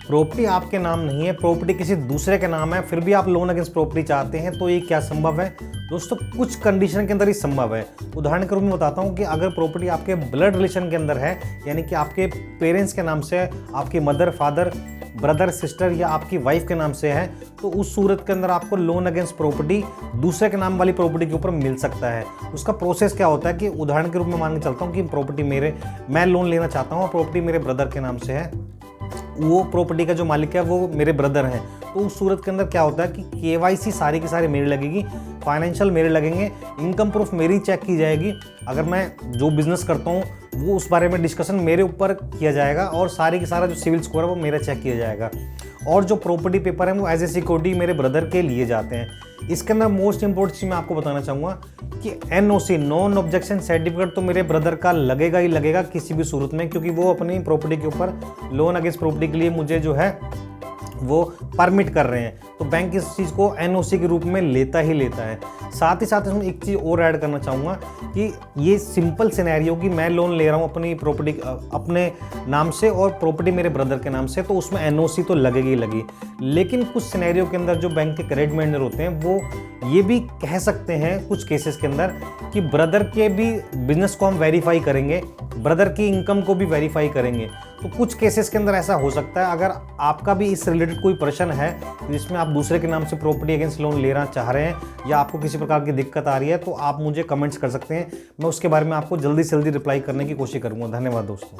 Property आपके नाम नहीं है, प्रॉपर्टी किसी दूसरे के नाम है, फिर भी आप लोन अगेंस्ट प्रॉपर्टी चाहते हैं, तो ये क्या संभव है दोस्तों? कुछ कंडीशन के अंदर ही संभव है। उदाहरण के रूप में बताता हूँ कि अगर प्रॉपर्टी आपके ब्लड रिलेशन के अंदर है, यानी कि आपके पेरेंट्स के नाम से है, आपके मदर फादर ब्रदर सिस्टर या आपकी वाइफ के नाम से है, तो उस सूरत के अंदर आपको लोन अगेंस्ट प्रॉपर्टी दूसरे के नाम वाली प्रॉपर्टी के ऊपर मिल सकता है। उसका प्रोसेस क्या होता है कि उदाहरण के रूप में मान के चलता हूँ कि प्रॉपर्टी मैं लोन लेना चाहता हूँ, प्रॉपर्टी मेरे ब्रदर के नाम से है, वो प्रॉपर्टी का जो मालिक है वो मेरे ब्रदर हैं, तो उस सूरत के अंदर क्या होता है कि केवाईसी सारी की सारी मेरी लगेगी, फाइनेंशियल मेरे लगेंगे, इनकम प्रूफ मेरी चेक की जाएगी, अगर मैं जो बिजनेस करता हूँ वो उस बारे में डिस्कशन मेरे ऊपर किया जाएगा और सारी की सारा जो सिविल स्कोर है वो मेरा चेक किया जाएगा, और जो प्रॉपर्टी पेपर है वो एज ए सिक्योरिटी मेरे ब्रदर के लिए जाते हैं। इसके अंदर मोस्ट इंपॉर्टेंट चीज़ मैं आपको बताना चाहूँगा कि एनओसी नॉन ऑब्जेक्शन सर्टिफिकेट तो मेरे ब्रदर का लगेगा ही लगेगा किसी भी सूरत में, क्योंकि वो अपनी प्रॉपर्टी के ऊपर लोन अगेंस्ट प्रॉपर्टी के लिए मुझे जो है वो परमिट कर रहे हैं, तो बैंक इस चीज़ को एनओसी के रूप में लेता ही लेता है। साथ ही साथ इसमें एक चीज़ और ऐड करना चाहूँगा कि ये सिंपल सिनेरियो कि मैं लोन ले रहा हूँ अपनी प्रॉपर्टी अपने नाम से और प्रॉपर्टी मेरे ब्रदर के नाम से, तो उसमें एनओसी तो लगेगी ही लगी, लेकिन कुछ सिनेरियो के अंदर जो बैंक के क्रेडिट मैनेजर होते हैं वो ये भी कह सकते हैं कुछ केसेस के अंदर कि ब्रदर के भी बिजनेस को हम वेरीफाई करेंगे, ब्रदर की इनकम को भी वेरीफाई करेंगे। तो कुछ केसेस के अंदर ऐसा हो सकता है। अगर आपका भी इस रिलेटेड कोई प्रश्न है जिसमें आप दूसरे के नाम से प्रॉपर्टी अगेंस्ट लोन लेना चाह रहे हैं या आपको किसी प्रकार की दिक्कत आ रही है, तो आप मुझे कमेंट्स कर सकते हैं, मैं उसके बारे में आपको जल्दी से जल्दी रिप्लाई करने की कोशिश करूँगा। धन्यवाद दोस्तों।